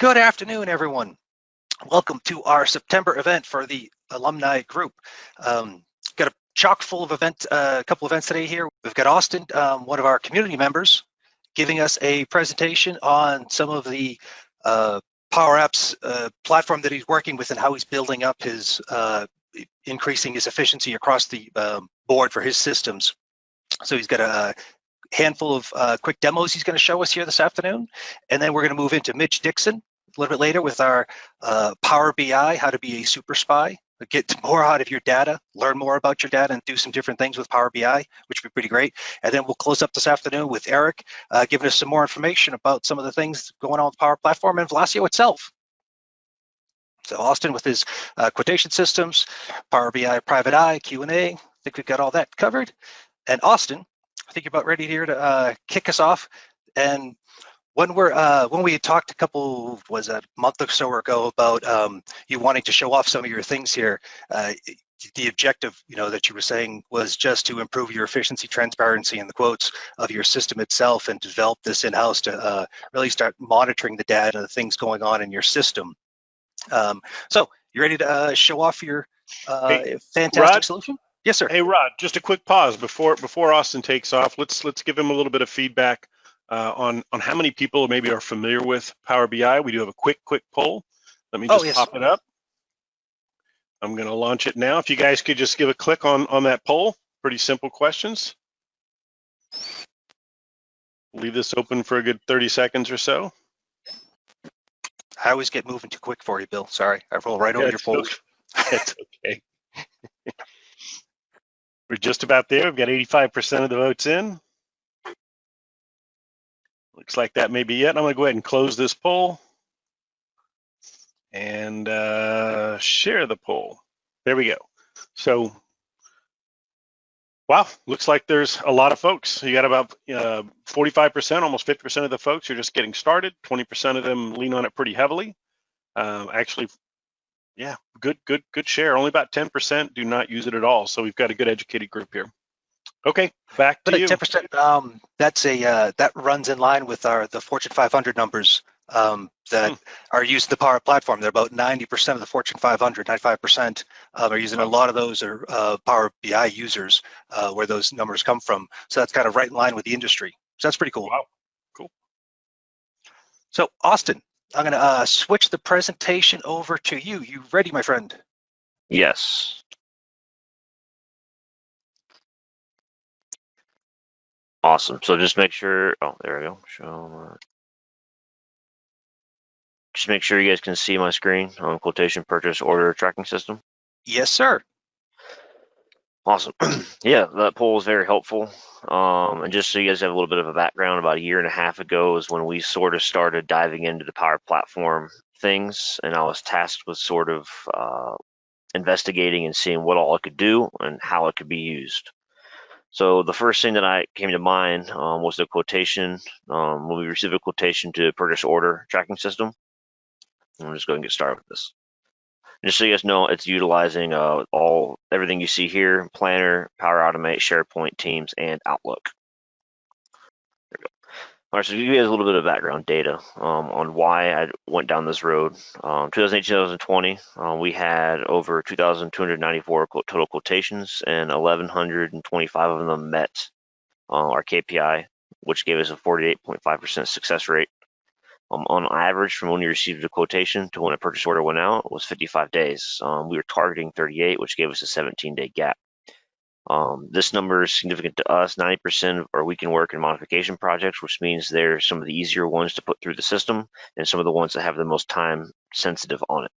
Good afternoon, everyone. Welcome to our September event for the Alumni group. Got a chock full of a couple events today here. We've got Austin, one of our community members, giving us a presentation on some of the Power Apps platform that he's working with and how he's building up his, increasing his efficiency across the board for his systems. So he's got a handful of quick demos he's going to show us here this afternoon, and then we're going to move into Mitch Dixon a little bit later with our Power BI, how to be a super spy, get more out of your data, learn more about your data, and do some different things with Power BI, which would be pretty great. And then we'll close up this afternoon with Eric giving us some more information about some of the things going on with Power Platform and Velosio itself. So Austin with his quotation systems, Power BI, Private Eye, Q&A. I think we've got all that covered. And Austin, I think you're about ready here to kick us off. And when we had talked a month or so ago about you wanting to show off some of your things here, the objective, that you were saying was just to improve your efficiency, transparency, and the quotes of your system itself, and develop this in-house to really start monitoring the data and the things going on in your system. So you ready to show off your fantastic Rod, solution? Yes, sir. Hey, Rod, just a quick pause before Austin takes off. Let's give him a little bit of feedback on how many people maybe are familiar with Power BI. We do have a quick poll. Let me just pop it up. I'm going to launch it now. If you guys could just give a click on that poll. Pretty simple questions. Leave this open for a good 30 seconds or so. I always get moving too quick for you, Bill. Sorry, I roll right over your polls. That's okay. We're just about there. We've got 85% of the votes in. Looks like that may be it. I'm going to go ahead and close this poll and share the poll. There we go. So, wow, looks like there's a lot of folks. You got about 45%, almost 50% of the folks are just getting started. 20% of them lean on it pretty heavily. Actually, yeah, good share. Only about 10% do not use it at all. So we've got a good educated group here. Okay, back to you. 10%. That runs in line with the Fortune 500 numbers that are using the Power Platform. They're about 90% of the Fortune 500, 95% are using. A lot of those are Power BI users, where those numbers come from. So that's kind of right in line with the industry. So that's pretty cool. Wow, cool. So Austin, I'm going to switch the presentation over to you. You ready, my friend? Yes. Awesome. So just make sure, oh, there we go. Just make sure you guys can see my screen on quotation purchase order tracking system. Yes, sir. Awesome. Yeah, that poll is very helpful. And just so you guys have a little bit of a background, about a year and a half ago is when we sort of started diving into the Power Platform things, and I was tasked with sort of investigating and seeing what all it could do and how it could be used. So the first thing that came to mind was the quotation. When we receive a quotation to purchase order tracking system, I'm just going to get started with this. And just so you guys know, it's utilizing everything you see here: Planner, Power Automate, SharePoint, Teams, and Outlook. There we go. All right, so to give you guys a little bit of background data on why I went down this road. 2018-2020, we had over 2,294 total quotations, and 1,125 of them met our KPI, which gave us a 48.5% success rate. On average, from when we received a quotation to when a purchase order went out, was 55 days. We were targeting 38, which gave us a 17-day gap. This number is significant to us. 90% are weekend work and modification projects, which means they're some of the easier ones to put through the system and some of the ones that have the most time sensitive on it.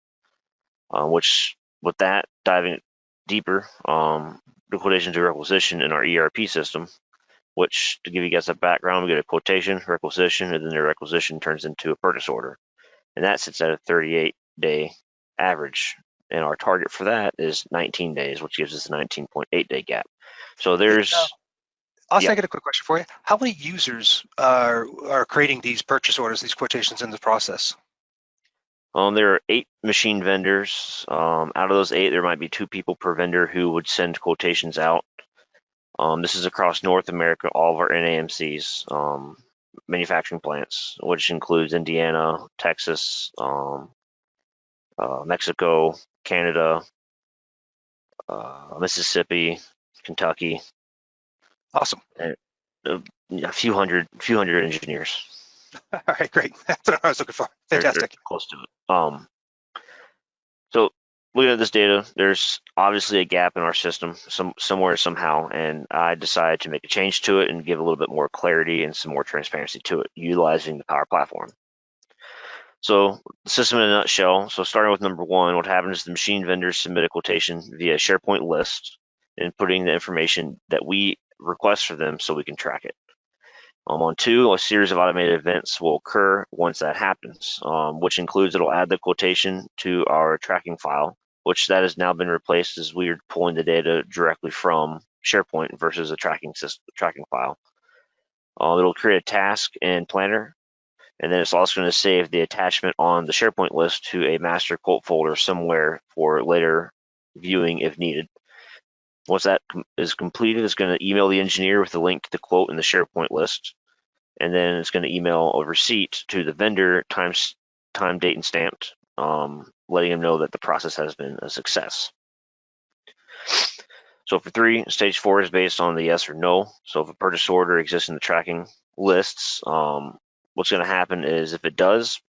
Which, with that, diving deeper, the quotation to requisition in our ERP system, which, to give you guys a background, we get a quotation, requisition, and then the requisition turns into a purchase order. And that sits at a 38-day average. And our target for that is 19 days, which gives us a 19.8-day gap. So there's... I'll take a quick question for you. How many users are creating these purchase orders, these quotations in the process? There are 8 machine vendors. Out of those 8, there might be 2 people per vendor who would send quotations out. This is across North America, all of our NAMCs. manufacturing plants, which includes Indiana, Texas, Mexico, Canada, Mississippi, Kentucky. Awesome. And a few hundred engineers. All right, great. That's what I was looking for. Fantastic. They're close to it. So looking at this data, there's obviously a gap in our system somewhere, somehow, and I decided to make a change to it and give a little bit more clarity and some more transparency to it, utilizing the Power Platform. So the system in a nutshell, so starting with number one, what happens is the machine vendors submit a quotation via SharePoint list and putting the information that we request for them so we can track it. On two, a series of automated events will occur once that happens, which includes it'll add the quotation to our tracking file, which that has now been replaced as we're pulling the data directly from SharePoint versus a tracking file. It'll create a task in Planner, and then it's also going to save the attachment on the SharePoint list to a master quote folder somewhere for later viewing if needed. Once that is completed, it's going to email the engineer with the link to the quote in the SharePoint list, and then it's going to email a receipt to the vendor, time, date, and stamped, letting them know that the process has been a success. So for three, stage four is based on the yes or no. So if a purchase order exists in the tracking lists, what's going to happen is if it does,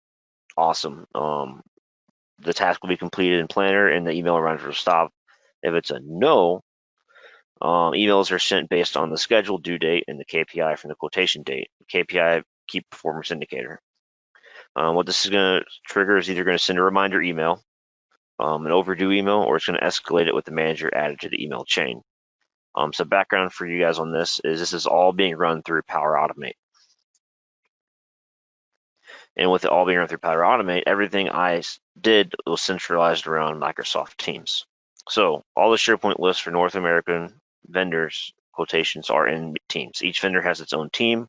awesome. The task will be completed in Planner and the email runs will stop. If it's a no, emails are sent based on the scheduled due date and the KPI from the quotation date. KPI, key performance indicator. What this is going to trigger is either going to send a reminder email, an overdue email, or it's going to escalate it with the manager added to the email chain. So background for you guys on this is all being run through Power Automate. And with it all being run through Power Automate, everything I did was centralized around Microsoft Teams. So all the SharePoint lists for North American vendors quotations are in Teams. Each vendor has its own team,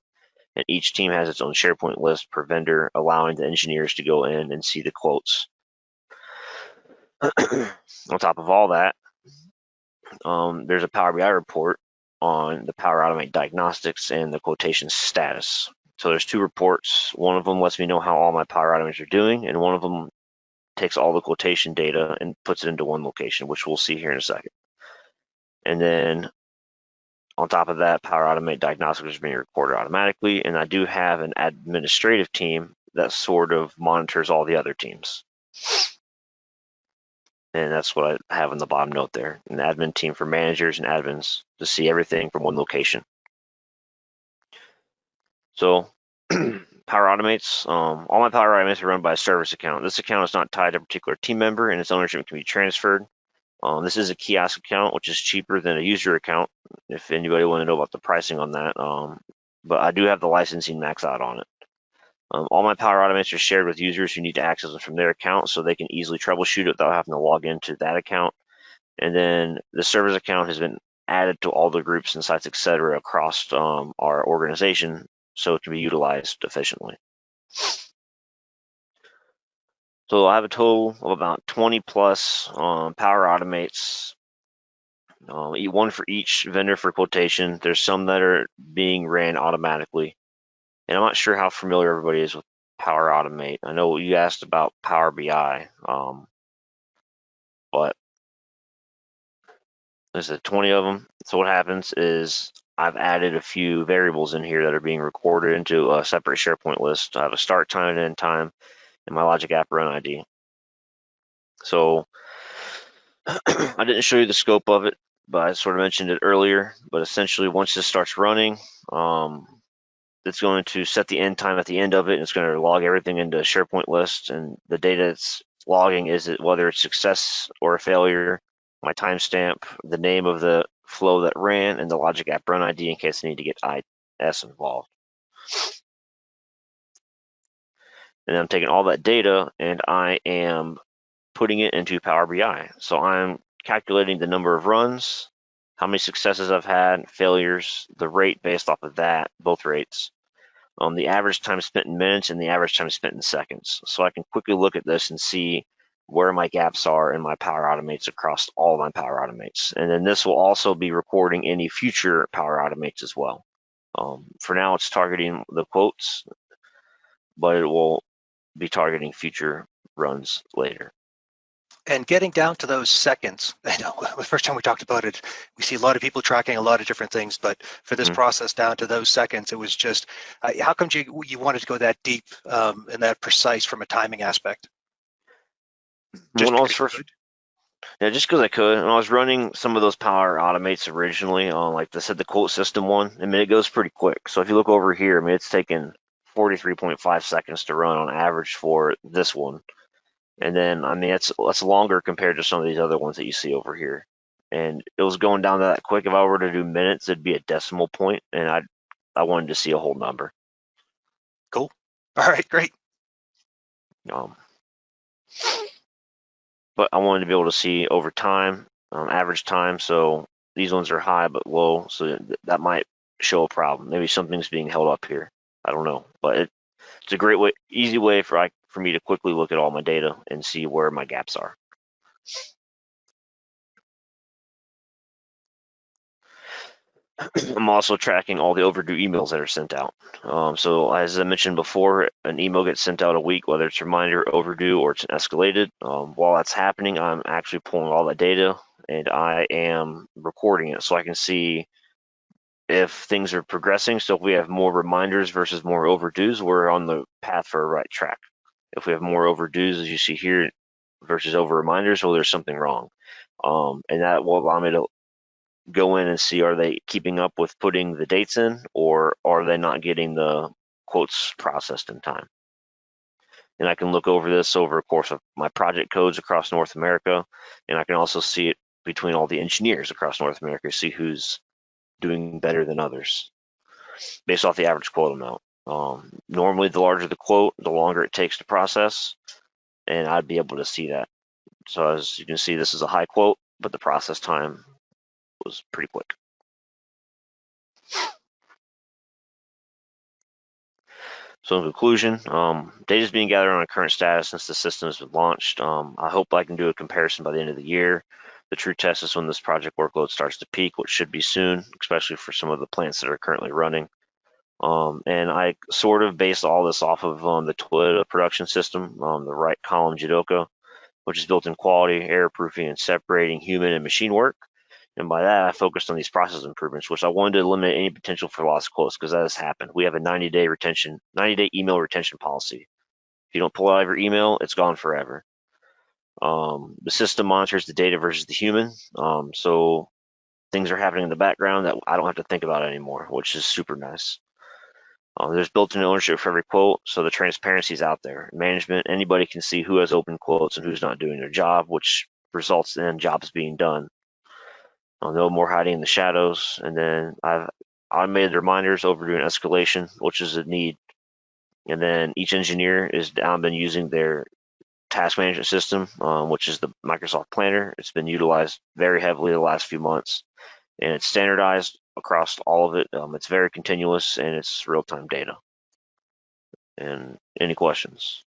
and each team has its own SharePoint list per vendor, allowing the engineers to go in and see the quotes. On top of all that, there's a Power BI report on the Power Automate diagnostics and the quotation status. So there's two reports. One of them lets me know how all my Power Automates are doing, and one of them takes all the quotation data and puts it into one location, which we'll see here in a second. And then on top of that, Power Automate diagnostics is being recorded automatically, and I do have an administrative team that sort of monitors all the other teams. And that's what I have in the bottom note there, an admin team for managers and admins to see everything from one location. So Power Automates, all my Power Automates are run by a service account. This account is not tied to a particular team member, and its ownership can be transferred. This is a kiosk account, which is cheaper than a user account, if anybody want to know about the pricing on that. But I do have the licensing max out on it. All my Power Automates are shared with users who need to access them from their account, so they can easily troubleshoot it without having to log into that account. And then the service account has been added to all the groups and sites, etc., across our organization, so it can be utilized efficiently. So I have a total of about 20 plus Power Automates, one for each vendor for quotation. There's some that are being ran automatically. And I'm not sure how familiar everybody is with Power Automate. I know you asked about Power BI, but there's 20 of them. So what happens is I've added a few variables in here that are being recorded into a separate SharePoint list. I have a start time and end time and my logic app run ID. So I didn't show you the scope of it, but I sort of mentioned it earlier. But essentially, once this starts running, it's going to set the end time at the end of it, and it's going to log everything into a SharePoint list. And the data it's logging is whether it's success or a failure, my timestamp, the name of the flow that ran, and the logic app run ID in case I need to get IS involved. And I'm taking all that data and I am putting it into Power BI. So I'm calculating the number of runs, how many successes I've had, failures, the rate based off of that, both rates, the average time spent in minutes and the average time spent in seconds. So I can quickly look at this and see where my gaps are in my Power Automates across all my Power Automates. And then this will also be recording any future Power Automates as well. For now, it's targeting the quotes, but it will be targeting future runs later. And getting down to those seconds, I know the first time we talked about it, we see a lot of people tracking a lot of different things, but for this process down to those seconds, it was just, how come you wanted to go that deep and that precise from a timing aspect? When I was first, yeah, just because I could. When I was running some of those Power Automates originally, like I said, the quote system one, I mean, it goes pretty quick. So if you look over here, I mean, it's taken 43.5 seconds to run on average for this one. And then, I mean, that's longer compared to some of these other ones that you see over here. And it was going down that quick. If I were to do minutes, it'd be a decimal point, and I wanted to see a whole number. Cool. All right, great. But I wanted to be able to see over time, average time. So these ones are high but low, so that might show a problem. Maybe something's being held up here. I don't know, but it's a great way, easy way for me to quickly look at all my data and see where my gaps are. I'm also tracking all the overdue emails that are sent out. So as I mentioned before, an email gets sent out a week, whether it's a reminder, overdue, or it's escalated. While that's happening, I'm actually pulling all that data and I am recording it so I can see if things are progressing. So if we have more reminders versus more overdues, we're on the path for a right track. If we have more overdues, as you see here, versus over reminders, well, there's something wrong. And that will allow me to go in and see, are they keeping up with putting the dates in, or are they not getting the quotes processed in time? And I can look over this over a course of my project codes across North America, and I can also see it between all the engineers across North America, see who's doing better than others based off the average quote amount. Normally, the larger the quote, the longer it takes to process, and I'd be able to see that. So as you can see, this is a high quote, but the process time was pretty quick. So in conclusion, data is being gathered on a current status since the system has been launched. I hope I can do a comparison by the end of the year. The true test is when this project workload starts to peak, which should be soon, especially for some of the plants that are currently running. And I sort of based all this off of the Toyota production system, the right column Jidoka, which is built in quality, error proofing, and separating human and machine work. And by that, I focused on these process improvements, which I wanted to eliminate any potential for lost quotes, because that has happened. We have a 90-day email retention policy. If you don't pull out of your email, it's gone forever. The system monitors the data versus the human, so things are happening in the background that I don't have to think about anymore, which is super nice. There's built-in ownership for every quote, so the transparency is out there. Management, anybody can see who has open quotes and who's not doing their job, which results in jobs being done. No more hiding in the shadows. And then I've automated reminders, overdue and escalation, which is a need. And then each engineer is now been using their task management system, which is the Microsoft Planner. It's been utilized very heavily the last few months, and it's standardized across all of it. It's very continuous, and it's real-time data. And any questions?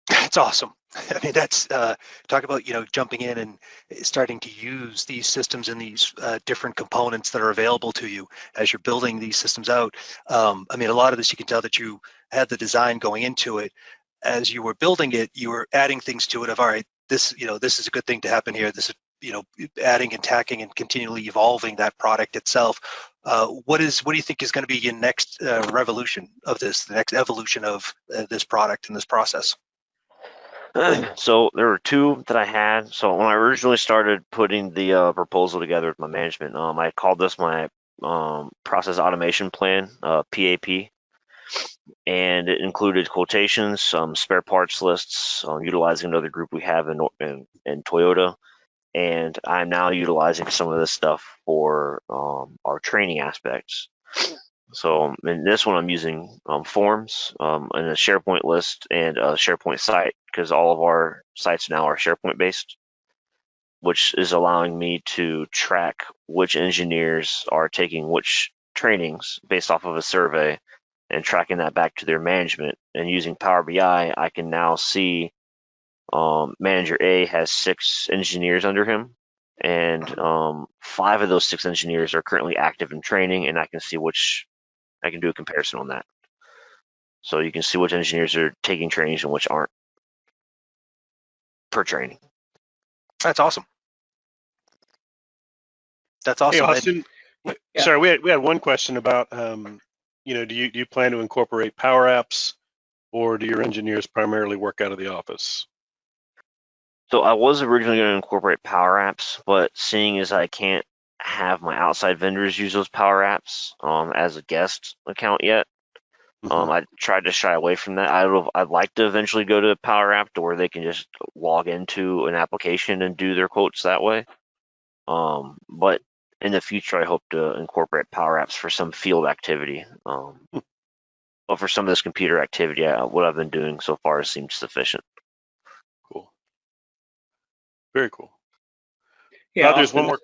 That's awesome. I mean, that's talk about, jumping in and starting to use these systems and these different components that are available to you as you're building these systems out. I mean, a lot of this, you can tell that you had the design going into it. As you were building it, you were adding things to it of, all right, this is a good thing to happen here. This is, adding and tacking and continually evolving that product itself. What do you think is going to be your next revolution of this, the next evolution of this product and this process? So there were two that I had. So when I originally started putting the proposal together with my management, I called this my process automation plan, PAP, and it included quotations, some spare parts lists, utilizing another group we have in Toyota, and I'm now utilizing some of this stuff for our training aspects. So in this one, I'm using forms and a SharePoint list and a SharePoint site, because all of our sites now are SharePoint based, which is allowing me to track which engineers are taking which trainings based off of a survey and tracking that back to their management. And using Power BI, I can now see Manager A has 6 engineers under him, and 5 of those 6 engineers are currently active in training, and I can do a comparison on that. So you can see which engineers are taking trainings and which aren't per training. That's awesome. That's awesome. Hey, Austin, sorry, we had one question about, do you plan to incorporate Power Apps, or do your engineers primarily work out of the office? So I was originally going to incorporate Power Apps, but seeing as I can't have my outside vendors use those Power Apps as a guest account yet, I tried to shy away from that. I'd like to eventually go to Power App to where they can just log into an application and do their quotes that way. But in the future, I hope to incorporate Power Apps for some field activity. But for some of this computer activity, what I've been doing so far seems sufficient. Cool. Very cool. Yeah, there's Austin, one more.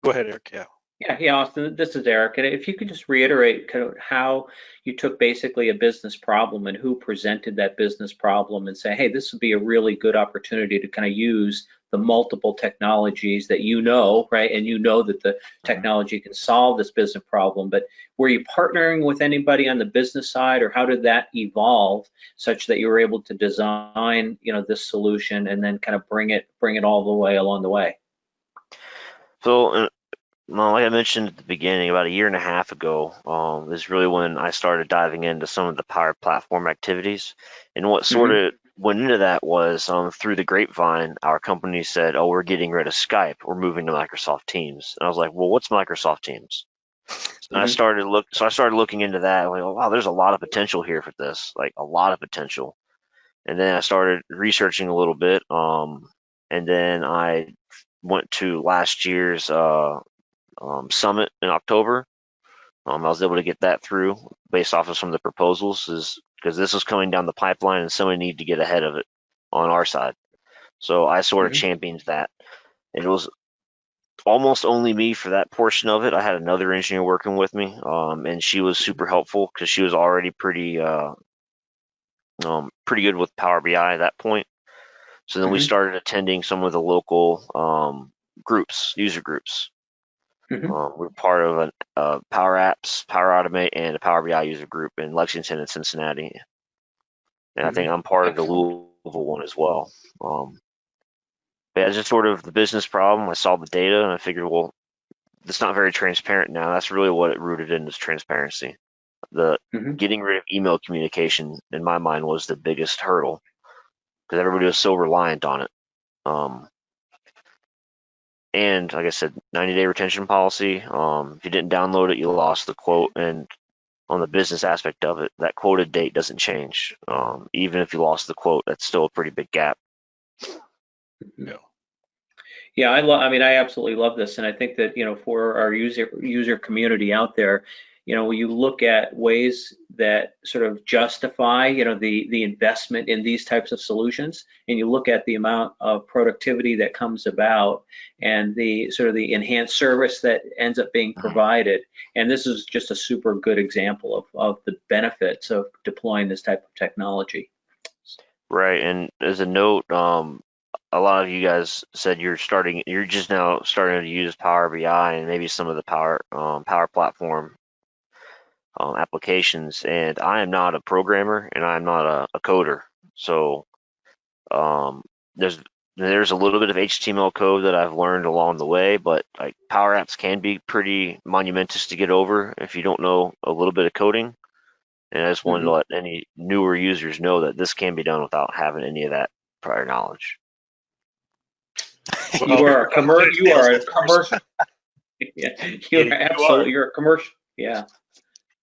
Go ahead, Eric. Yeah. Yeah, Austin, this is Eric. And if you could just reiterate kind of how you took basically a business problem and who presented that business problem and say, hey, this would be a really good opportunity to kind of use the multiple technologies that you know, right? And you know that the technology can solve this business problem, but were you partnering with anybody on the business side, or how did that evolve such that you were able to design, this solution and then kind of bring it all the way along the way? So, well, like I mentioned at the beginning, about a year and a half ago, is really when I started diving into some of the Power Platform activities. And what sort of went into that was through the grapevine, our company said, "Oh, we're getting rid of Skype. We're moving to Microsoft Teams." And I was like, "Well, what's Microsoft Teams?" And I started looking into that. Like, oh, wow, there's a lot of potential here for this, like a lot of potential. And then I started researching a little bit, and then I went to last year's summit in October. I was able to get that through based off of some of the proposals, because this was coming down the pipeline and somebody needed to get ahead of it on our side. So I sort of championed that. And it was almost only me for that portion of it. I had another engineer working with me, and she was super helpful because she was already pretty good with Power BI at that point. So then we started attending some of the local user groups. We're part of a Power Apps, Power Automate, and a Power BI user group in Lexington and Cincinnati. And I think I'm part of the Louisville one as well. But it's just sort of the business problem. I saw the data and I figured, well, it's not very transparent now. That's really what it rooted in, is transparency. The getting rid of email communication, in my mind, was the biggest hurdle because everybody was so reliant on it. And like I said, 90-day retention policy. If you didn't download it, you lost the quote. And on the business aspect of it, that quoted date doesn't change. Even if you lost the quote, that's still a pretty big gap. Yeah, I absolutely love this, and I think that for our user community out there, when you look at ways that sort of justify the investment in these types of solutions, and you look at the amount of productivity that comes about and the sort of the enhanced service that ends up being provided, and this is just a super good example of the benefits of deploying this type of technology. Right, and as a note, a lot of you guys said you're just now starting to use Power BI and maybe some of the Power Platform applications. And I am not a programmer and I'm not a coder. So there's a little bit of HTML code that I've learned along the way, but like Power Apps can be pretty monumentous to get over if you don't know a little bit of coding. And I just wanted to let any newer users know that this can be done without having any of that prior knowledge. You are a commercial. Yeah, you're a commercial. Yeah.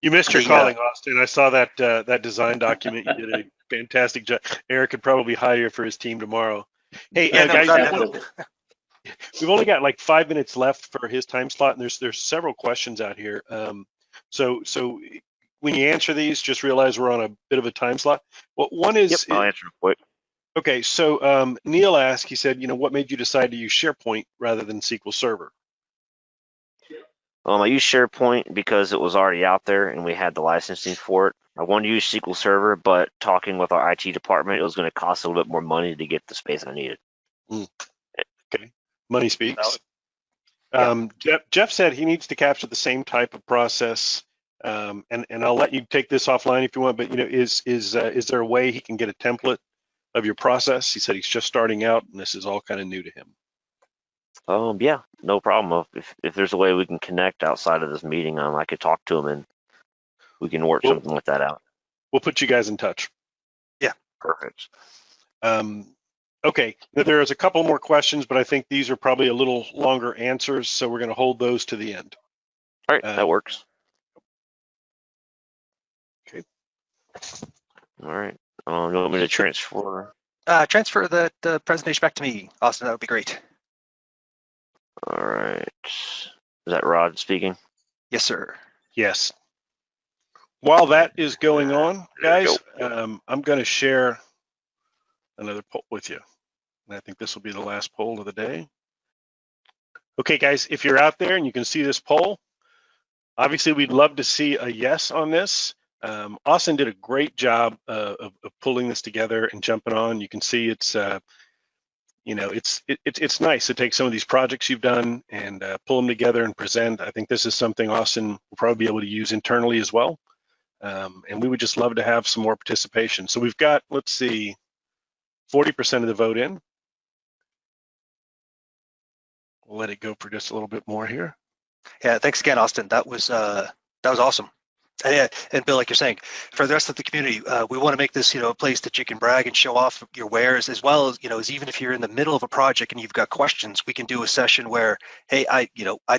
You missed your calling, Austin. I saw that design document. You did a fantastic job. Eric could probably hire for his team tomorrow. Hey, guys, we've only got like 5 minutes left for his time slot, and there's several questions out here. So when you answer these, just realize we're on a bit of a time slot. Well, one is. I'll answer quick. Okay, so Neil asked, he said, what made you decide to use SharePoint rather than SQL Server? I used SharePoint because it was already out there and we had the licensing for it. I wanted to use SQL Server, but talking with our IT department, it was going to cost a little bit more money to get the space I needed. Okay, money speaks. Jeff said he needs to capture the same type of process, and I'll let you take this offline if you want. But is there a way he can get a template of your process? He said he's just starting out, and this is all kind of new to him. Yeah, no problem. If there's a way we can connect outside of this meeting, I could talk to him and we can work something like that out. We'll put you guys in touch. Yeah, perfect. Okay, there's a couple more questions, but I think these are probably a little longer answers, so we're going to hold those to the end. All right, that works. Okay. All right. You want me to transfer? Transfer the presentation back to me, Austin. That would be great. All right. Is that Rod speaking? Yes, sir. Yes. While that is going on, guys, I'm going to share another poll with you. And I think this will be the last poll of the day. Okay, guys, if you're out there and you can see this poll, obviously we'd love to see a yes on this. Austin did a great job of pulling this together and jumping on. You can see it's nice to take some of these projects you've done and pull them together and present. I think this is something Austin will probably be able to use internally as well. And we would just love to have some more participation. So we've got, let's see, 40% of the vote in. We'll let it go for just a little bit more here. Yeah, thanks again, Austin. That was awesome. And Bill, like you're saying, for the rest of the community, we want to make this, a place that you can brag and show off your wares, as well as, as even if you're in the middle of a project and you've got questions, we can do a session where, hey, I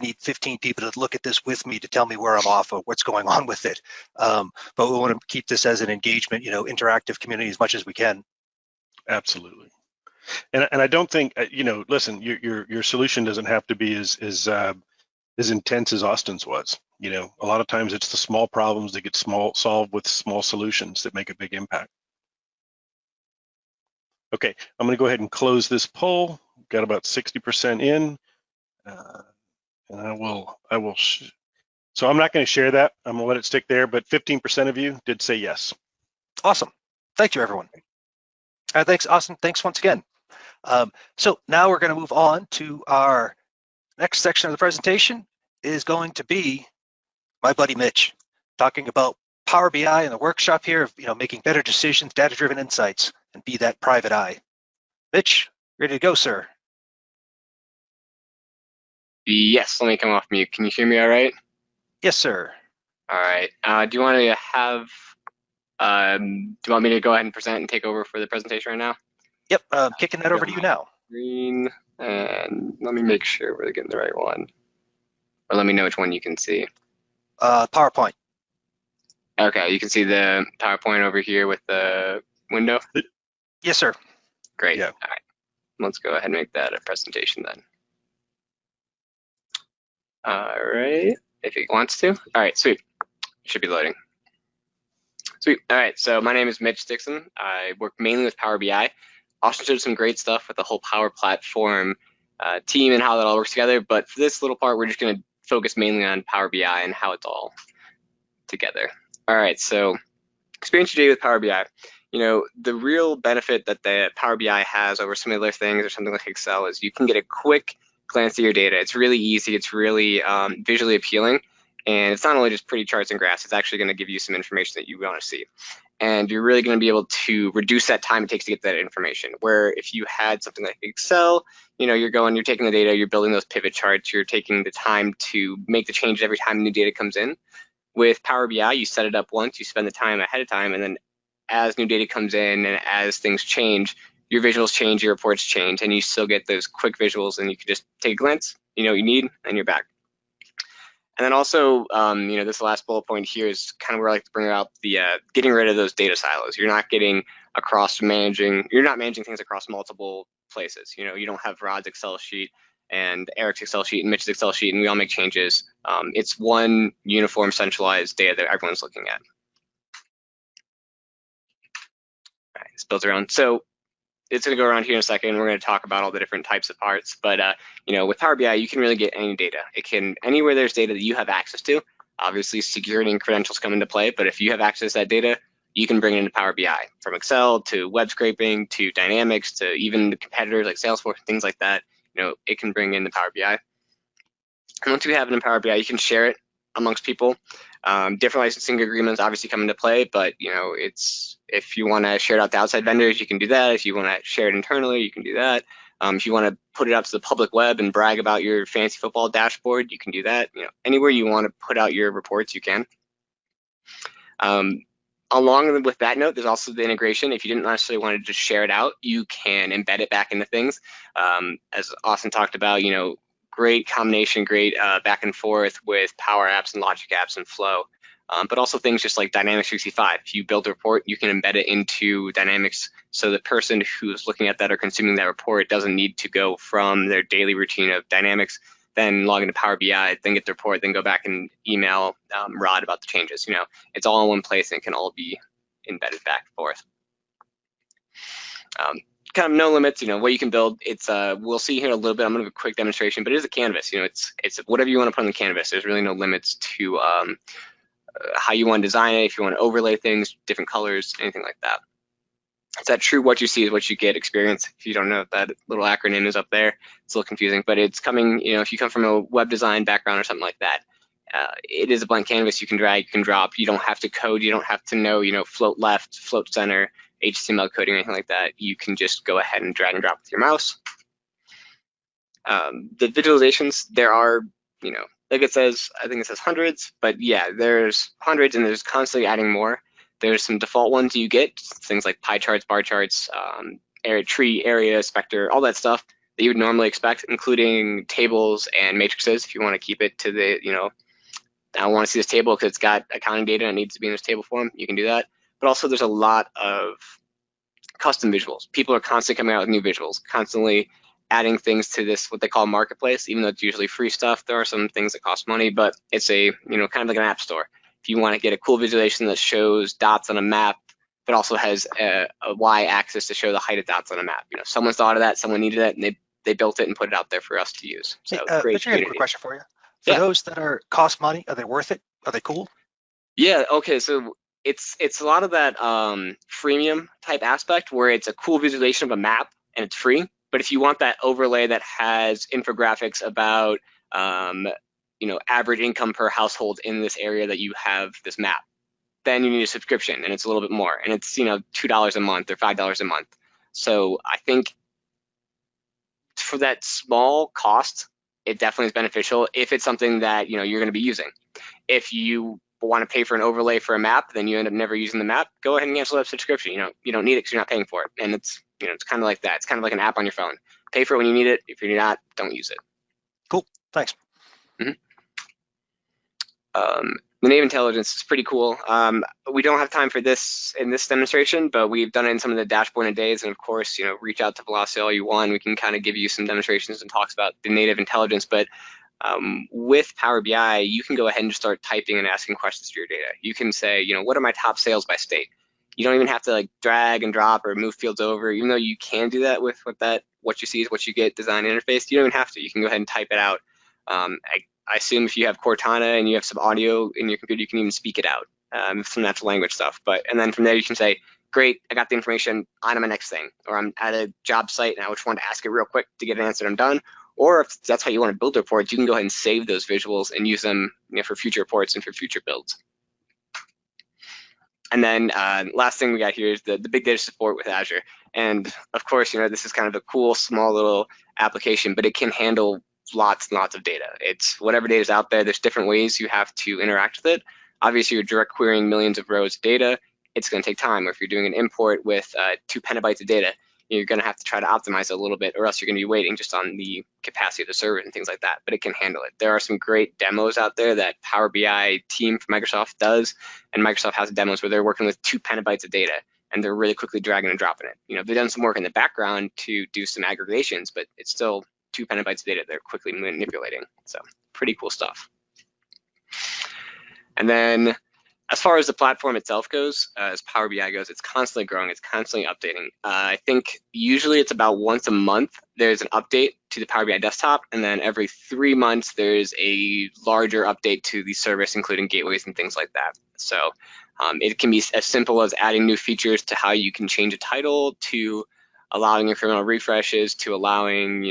need 15 people to look at this with me to tell me where I'm off or what's going on with it. But we want to keep this as an engagement, interactive community as much as we can. Absolutely. And I don't think, listen, your solution doesn't have to be as intense as Austin's was. A lot of times it's the small problems that get solved with small solutions that make a big impact. Okay, I'm going to go ahead and close this poll. Got about 60% in, and I will. So I'm not going to share that. I'm going to let it stick there. But 15% of you did say yes. Awesome. Thank you, everyone. Thanks, Austin. Thanks once again. So now we're going to move on to our next section of the presentation. Is going to be my buddy Mitch talking about Power BI and the workshop here of making better decisions, data-driven insights, and be that private eye. Mitch, ready to go, sir? Yes, let me come off mute. Can you hear me all right? Yes, sir. All right. Do you want me to go ahead and present and take over for the presentation right now? Yep, kicking that over to you now. Green, and let me make sure we're getting the right one. Or let me know which one you can see. PowerPoint. Okay, you can see the PowerPoint over here with the window? Yes, sir. Great. Yeah. All right. Let's go ahead and make that a presentation then. All right, if it wants to. All right, sweet. Should be loading. Sweet. All right, so my name is Mitch Dixon. I work mainly with Power BI. Austin showed some great stuff with the whole Power Platform team and how that all works together. But for this little part, we're just going to focus mainly on Power BI and how it's all together. All right, so experience today with Power BI. The real benefit that the Power BI has over some other things or something like Excel is you can get a quick glance at your data. It's really easy. It's really visually appealing. And it's not only just pretty charts and graphs, it's actually going to give you some information that you want to see. And you're really going to be able to reduce that time it takes to get that information. Where if you had something like Excel, you're taking the data, you're building those pivot charts, you're taking the time to make the change every time new data comes in. With Power BI, you set it up once, you spend the time ahead of time, and then as new data comes in and as things change, your visuals change, your reports change, and you still get those quick visuals, and you can just take a glance, what you need, and you're back. And then also, this last bullet point here is kind of where I like to bring out the getting rid of those data silos. You're not managing things across multiple places. You don't have Rod's Excel sheet and Eric's Excel sheet and Mitch's Excel sheet, and we all make changes. It's one uniform centralized data that everyone's looking at. All right, it's built around. So it's going to go around here in a second. We're going to talk about all the different types of parts. But with Power BI, you can really get any data. It can anywhere there's data that you have access to. Obviously, security and credentials come into play. But if you have access to that data, you can bring it into Power BI, from Excel to web scraping to Dynamics to even the competitors like Salesforce, things like that. It can bring in the Power BI. And once you have it in Power BI, you can share it amongst people. Different licensing agreements obviously come into play, but if you want to share it out to outside vendors, you can do that. If you want to share it internally, you can do that. If you want to put it out to the public web and brag about your fancy football dashboard, you can do that. Anywhere you want to put out your reports, you can. Along with that note, there's also the integration. If you didn't necessarily want to just share it out, you can embed it back into things. As Austin talked about, great combination, great back and forth with Power Apps and Logic Apps and Flow. But also things just like Dynamics 365. If you build a report, you can embed it into Dynamics so the person who's looking at that or consuming that report doesn't need to go from their daily routine of Dynamics, then log into Power BI, then get the report, then go back and email Rod about the changes. It's all in one place and it can all be embedded back and forth. Kind of no limits, what you can build. It's we'll see here in a little bit. I'm gonna give a quick demonstration, but it is a canvas. It's whatever you want to put on the canvas. There's really no limits to how you want to design it. If you want to overlay things, different colors, anything like that. It's that true what you see is what you get experience. If you don't know what that little acronym is up there, it's a little confusing, but it's coming, if you come from a web design background or something like that, it is a blank canvas. You can drag, you can drop. You don't have to code. You don't have to know, float left, float center, HTML coding, or anything like that. You can just go ahead and drag and drop with your mouse. The visualizations, there are, like it says, I think it says hundreds, but yeah, there's hundreds and there's constantly adding more. There's some default ones you get, things like pie charts, bar charts, tree, area, specter, all that stuff that you would normally expect, including tables and matrices. If you want to keep it to the, I want to see this table because it's got accounting data and it needs to be in this table form, you can do that. But also there's a lot of custom visuals. People are constantly coming out with new visuals, constantly adding things to this, what they call marketplace. Even though it's usually free stuff, there are some things that cost money, but it's a, kind of like an app store. If you want to get a cool visualization that shows dots on a map, but also has a y-axis to show the height of dots on a map, someone's thought of that, someone needed it, and they built it and put it out there for us to use. So great. Mitch, I have a quick question for you. For those that are cost money, are they worth it? Are they cool? Yeah. Okay. So it's a lot of that freemium type aspect where it's a cool visualization of a map and it's free. But if you want that overlay that has infographics about average income per household in this area that you have this map, then you need a subscription and it's a little bit more, and it's $2 a month or $5 a month. So I think for that small cost, it definitely is beneficial if it's something that you're going to be using. If you want to pay for an overlay for a map, then you end up never using the map, go ahead and cancel that subscription. You don't need it because you're not paying for it. And it's it's kind of like that. It's kind of like an app on your phone. Pay for it when you need it. If you're not, don't use it. Cool. Thanks. The native intelligence is pretty cool. We don't have time for this in this demonstration, but we've done it in some of the dashboard and days. And of course, reach out to Velosio all you want. We can kind of give you some demonstrations and talks about the native intelligence. But with Power BI, you can go ahead and just start typing and asking questions to your data. You can say, what are my top sales by state? You don't even have to drag and drop or move fields over, even though you can do that with what you see is what you get design interface. You don't even have to. You can go ahead and type it out. I assume if you have Cortana and you have some audio in your computer, you can even speak it out, some natural language stuff. And then from there, you can say, great, I got the information, on to my next thing. Or I'm at a job site and I just want to ask it real quick to get an answer, I'm done. Or if that's how you want to build reports, you can go ahead and save those visuals and use them for future reports and for future builds. And then last thing we got here is the big data support with Azure. And of course, this is kind of a cool, small little application, but it can handle lots and lots of data. It's whatever data is out there. There's different ways you have to interact with it. Obviously, you're direct querying millions of rows of data. It's going to take time. Or if you're doing an import with 2 petabytes of data, you're going to have to try to optimize it a little bit, or else you're going to be waiting just on the capacity of the server and things like that. But it can handle it. There are some great demos out there that Power BI team from Microsoft does, and Microsoft has demos where they're working with 2 petabytes of data, and they're really quickly dragging and dropping it. They've done some work in the background to do some aggregations, but it's still 2 petabytes of data they're quickly manipulating. So pretty cool stuff. And then as far as the platform itself goes, as Power BI goes, it's constantly growing, it's constantly updating. I think usually it's about once a month there's an update to the Power BI desktop, and then every 3 months there's a larger update to the service, including gateways and things like that. So it can be as simple as adding new features to how you can change a title, to allowing incremental refreshes, to allowing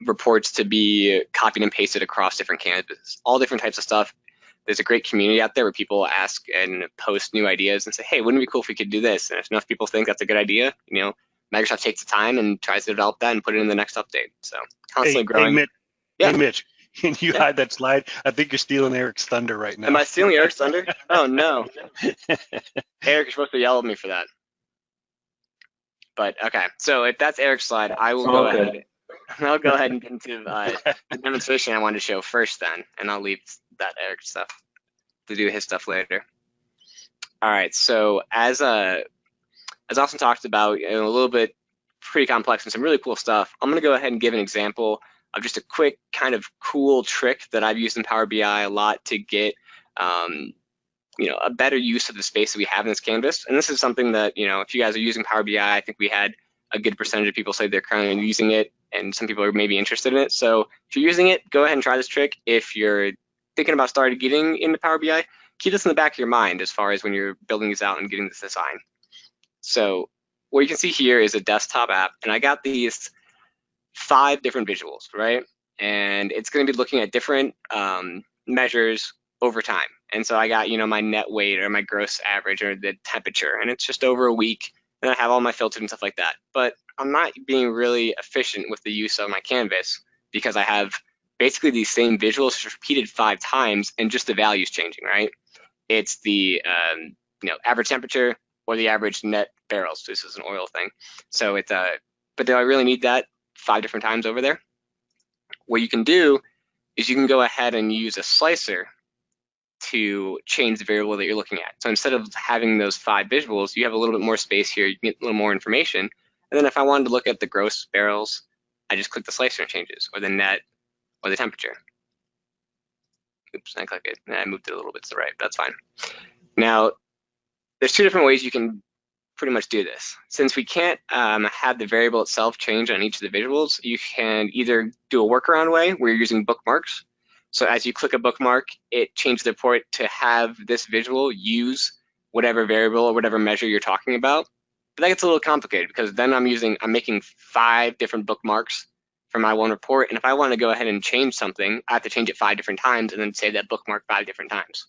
reports to be copied and pasted across different canvases, all different types of stuff. There's a great community out there where people ask and post new ideas and say, hey, wouldn't it be cool if we could do this? And if enough people think that's a good idea, you know, Microsoft takes the time and tries to develop that and put it in the next update. So constantly growing. Hey, Mitch. Yeah. Hey, Mitch. Can you hide that slide? I think you're stealing Eric's thunder right now. Am I stealing Eric's thunder? Oh, no. Eric, you're supposed to yell at me for that. But okay, so if that's Eric's slide, I will go ahead. I'll go ahead and get into the demonstration I wanted to show first then, and I'll leave that Eric stuff to do his stuff later. All right, so as Austin talked about, a little bit pretty complex and some really cool stuff, I'm gonna go ahead and give an example of just a quick kind of cool trick that I've used in Power BI a lot to get you know, a better use of the space that we have in this canvas. And this is something that, you know, if you guys are using Power BI, I think we had a good percentage of people say they're currently using it, and some people are maybe interested in it. So if you're using it, go ahead and try this trick. If you're thinking about starting getting into Power BI, keep this in the back of your mind as far as when you're building these out and getting this design. So what you can see here is a desktop app, and I got these 5 different visuals, right? And it's going to be looking at different measures over time. And so I got, you know, my net weight or my gross average or the temperature, and it's just over a week, and I have all my filters and stuff like that. But I'm not being really efficient with the use of my canvas because I have basically these same visuals repeated 5 times and just the values changing, right? It's the you know, average temperature or the average net barrels. This is an oil thing. So it's but do I really need that 5 different times over there? What you can do is you can go ahead and use a slicer to change the variable that you're looking at. So instead of having those 5 visuals, you have a little bit more space here, you get a little more information. And then if I wanted to look at the gross barrels, I just click the slicer and it changes, or the net, or the temperature. Oops, I click it, and I moved it a little bit to the right, that's fine. Now, there's 2 different ways you can pretty much do this. Since we can't have the variable itself change on each of the visuals, you can either do a workaround way where you're using bookmarks. So as you click a bookmark, it changes the report to have this visual use whatever variable or whatever measure you're talking about. But that gets a little complicated because then I'm making 5 different bookmarks for my one report. And if I want to go ahead and change something, I have to change it 5 different times and then save that bookmark 5 different times.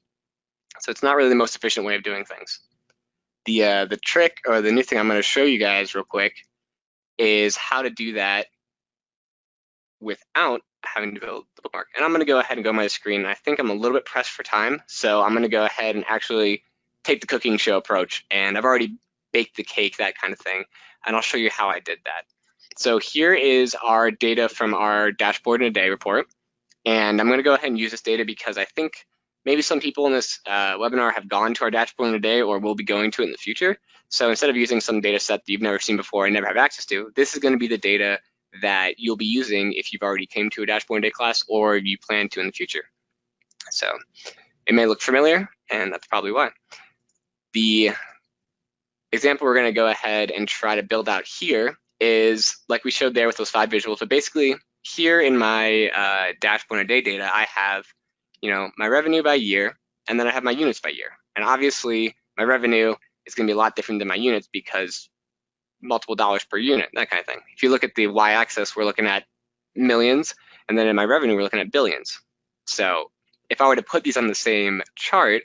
So it's not really the most efficient way of doing things. The trick, or the new thing I'm going to show you guys real quick, is how to do that without having to build the bookmark. And I'm going to go ahead and go to my screen. I think I'm a little bit pressed for time, so I'm going to go ahead and actually take the cooking show approach. And I've already baked the cake, that kind of thing, and I'll show you how I did that. So here is our data from our dashboard in a day report. And I'm going to go ahead and use this data because I think maybe some people in this webinar have gone to our dashboard in a day or will be going to it in the future. So instead of using some data set that you've never seen before and never have access to, this is going to be the data that you'll be using if you've already came to a dashboard in a day class or you plan to in the future. So it may look familiar, and that's probably why. The example we're going to go ahead and try to build out here is like we showed there with those 5 visuals. But basically here in my dashboard in a day data, I have, you know, my revenue by year, and then I have my units by year. And obviously my revenue is going to be a lot different than my units because multiple dollars per unit, that kind of thing. If you look at the y-axis, we're looking at millions, and then in my revenue, we're looking at billions. So if I were to put these on the same chart,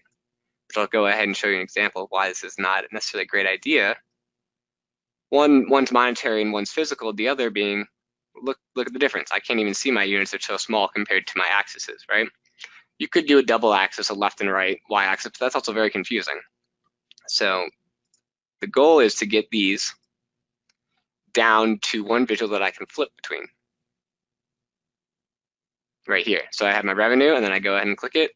which I'll go ahead and show you an example of why this is not necessarily a great idea. One's monetary and one's physical, the other being, look at the difference. I can't even see my units, they're so small compared to my axes, right? You could do a double axis, a left and right y-axis, but that's also very confusing. So the goal is to get these down to one visual that I can flip between. Right here. So I have my revenue, and then I go ahead and click it,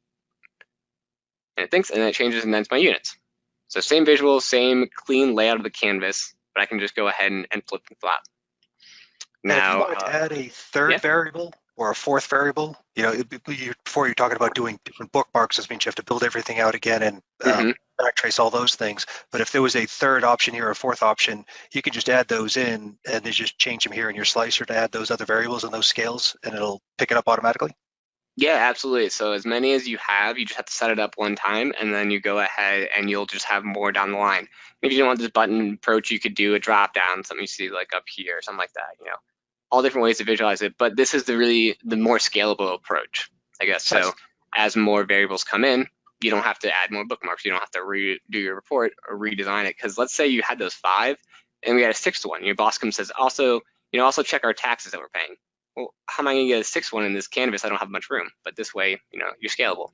and it thinks, and then it changes and then it's my units. So same visual, same clean layout of the canvas, but I can just go ahead and flip and flop. Now, if you wanted to add a third variable or a fourth variable, you know, before you're talking about doing different bookmarks, this means you have to build everything out again and backtrace all those things. But if there was a third option here or a fourth option, you can just add those in and then just change them here in your slicer to add those other variables and those scales, and it'll pick it up automatically. Yeah, absolutely. So as many as you have, you just have to set it up one time, and then you go ahead and you'll just have more down the line. If you don't want this button approach, you could do a drop down, something you see like up here, something like that, you know. all different ways to visualize it, but this is the more scalable approach, I guess. So as more variables come in, you don't have to add more bookmarks. You don't have to redo your report or redesign it. Because let's say you had those 5 and we had a 6th one. Your boss comes and says, also check our taxes that we're paying. Well, how am I going to get a 6th one in this canvas? I don't have much room. But this way, you're scalable.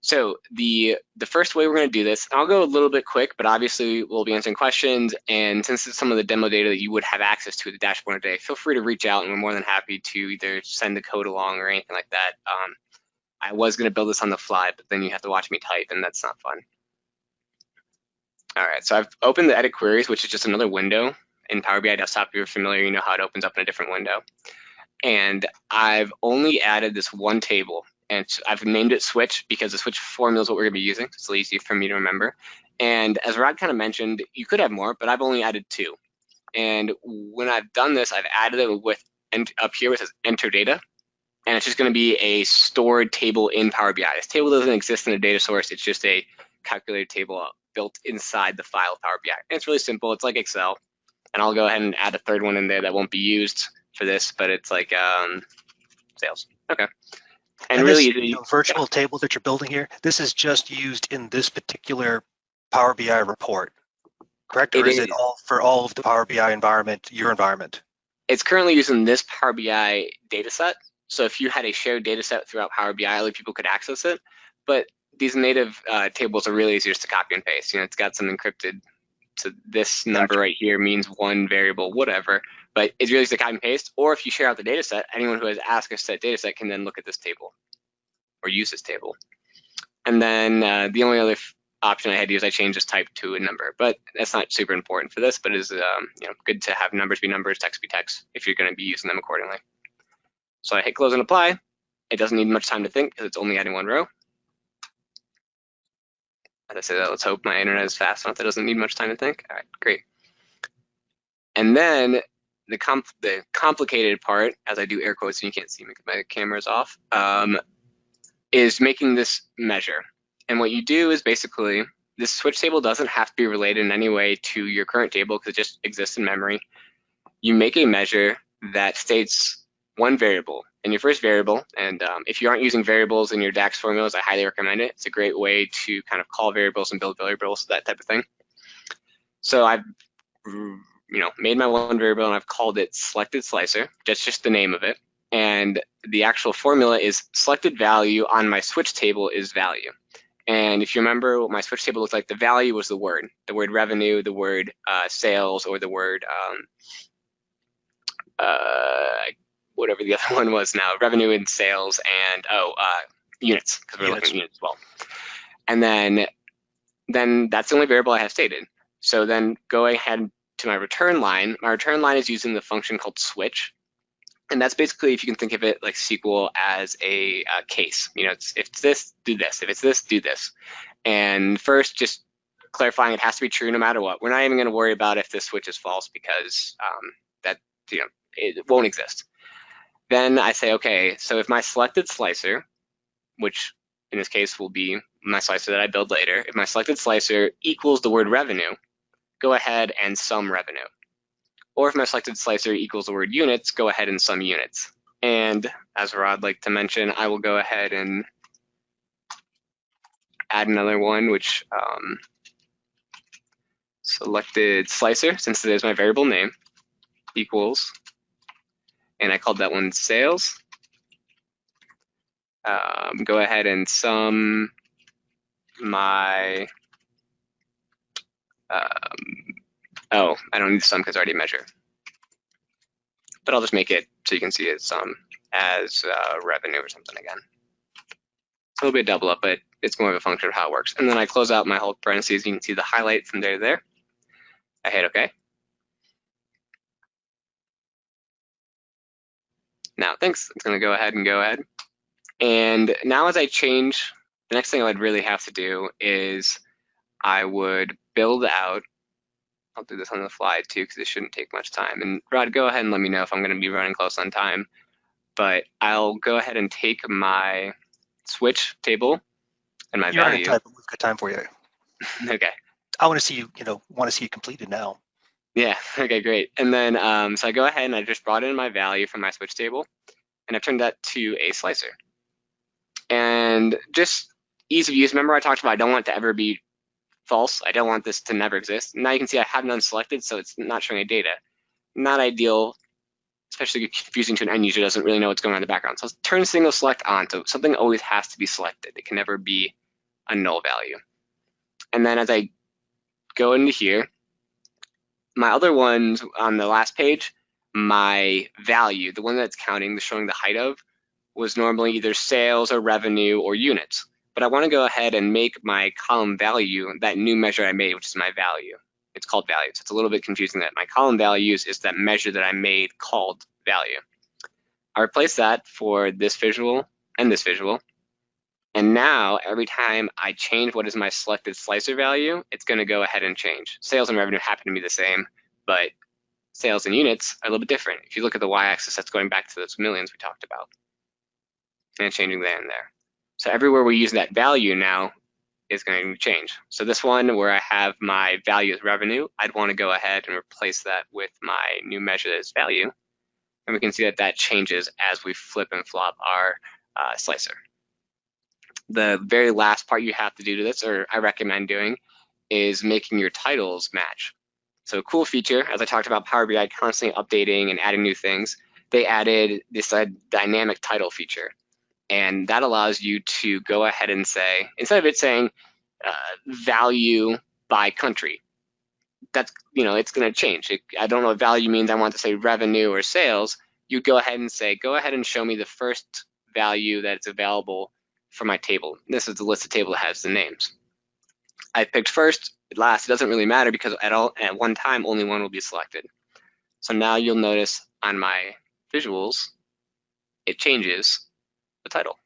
So the first way we're going to do this, I'll go a little bit quick, but obviously we'll be answering questions. And since it's some of the demo data that you would have access to at the dashboard today, feel free to reach out, and we're more than happy to either send the code along or anything like that. I was going to build this on the fly, but then you have to watch me type, and that's not fun. All right, so I've opened the edit queries, which is just another window in Power BI Desktop. If you're familiar, you know how it opens up in a different window. And I've only added this one table, and I've named it switch because the switch formula is what we're going to be using. It's easy for me to remember. And as Rod kind of mentioned, you could have more, but I've only added 2. And when I've done this, I've added it with, and up here it says enter data. And it's just going to be a stored table in Power BI. This table doesn't exist in a data source. It's just a calculated table built inside the file of Power BI. And it's really simple. It's like Excel. And I'll go ahead and add a 3rd one in there that won't be used for this, but it's like sales. Okay. And really, this virtual table that you're building here, this is just used in this particular Power BI report, correct? Or is it all for all of the Power BI environment, your environment? It's currently using this Power BI data set. So if you had a shared data set throughout Power BI, other people could access it. But these native tables are really easy just to copy and paste. It's got some encrypted, so this number right here means 1 variable, whatever. But it's really easy to copy and paste. Or if you share out the data set, anyone who has access to that data set can then look at this table or use this table. And then the only other option I had to use, I changed this type to a number. But that's not super important for this, but it is good to have numbers be numbers, text be text, if you're going to be using them accordingly. So I hit close and apply. It doesn't need much time to think because it's only adding 1 row. As I say that, let's hope my internet is fast enough that it doesn't need much time to think. All right, great. And then the complicated part, as I do air quotes and you can't see me because my camera's off, is making this measure. And what you do is basically, this switch table doesn't have to be related in any way to your current table because it just exists in memory. You make a measure that states 1 variable in your first variable. And if you aren't using variables in your DAX formulas, I highly recommend it. It's a great way to kind of call variables and build variables, that type of thing. So I've made my 1 variable and I've called it selected slicer. That's just the name of it. And the actual formula is selected value on my switch table is value. And if you remember what my switch table looked like, the value was the word revenue, the word sales, or the word whatever the other one was now, revenue and sales, and units, because we're looking at units as well. And then that's the only variable I have stated. So then go ahead to my return line. My return line is using the function called switch. And that's basically, if you can think of it like SQL as a case. If it's this, do this. If it's this, do this. And first, just clarifying it has to be true no matter what. We're not even going to worry about if this switch is false because it won't exist. Then I say, okay, so if my selected slicer, which in this case will be my slicer that I build later, if my selected slicer equals the word revenue, go ahead and sum revenue. Or if my selected slicer equals the word units, go ahead and sum units. And as Rod liked to mention, I will go ahead and add another one, which selected slicer, since it is my variable name, equals, and I called that one sales. Go ahead and sum my, oh, I don't need to sum because I already measure. But I'll just make it so you can see it sum as revenue or something again. So it'll be a double up, but it's more of a function of how it works. And then I close out my whole parentheses. You can see the highlight from there to there. I hit OK. Now, thanks. It's going to go ahead. And now as I change, the next thing I would really have to do is I would build out, I'll do this on the fly too because it shouldn't take much time. And Rod, go ahead and let me know if I'm going to be running close on time. But I'll go ahead and take my switch table and my value. We've got time for you. Okay. I want to see you, want to see you completed now. Yeah, okay, great. And then, so I go ahead and I just brought in my value from my switch table, and I've turned that to a slicer. And just ease of use, remember I talked about I don't want it to ever be false. I don't want this to never exist. Now you can see I have none selected, so it's not showing any data. Not ideal, especially confusing to an end user who doesn't really know what's going on in the background. So let's turn single select on, so something always has to be selected. It can never be a null value. And then as I go into here, my other ones on the last page, my value, the one that's counting, the showing the height of, was normally either sales or revenue or units. But I want to go ahead and make my column value that new measure I made, which is my value. It's called value. So it's a little bit confusing that my column values is that measure that I made called value. I replace that for this visual and this visual. And now every time I change what is my selected slicer value, it's going to go ahead and change. Sales and revenue happen to be the same, but sales and units are a little bit different. If you look at the y-axis, that's going back to those millions we talked about and changing there and there. So everywhere we use that value now is going to change. So this one where I have my value as revenue, I'd want to go ahead and replace that with my new measure as value. And we can see that that changes as we flip and flop our slicer. The very last part you have to do to this, or I recommend doing, is making your titles match. So a cool feature, as I talked about Power BI constantly updating and adding new things, they added this dynamic title feature. And that allows you to go ahead and say, instead of it saying value by country, that's, it's going to change. I don't know what value means. I want to say revenue or sales. You go ahead and say, go ahead and show me the first value that's available for my table. This is the listed table that has the names. I picked first, last. It doesn't really matter because at one time only one will be selected. So now you'll notice on my visuals, it changes the title.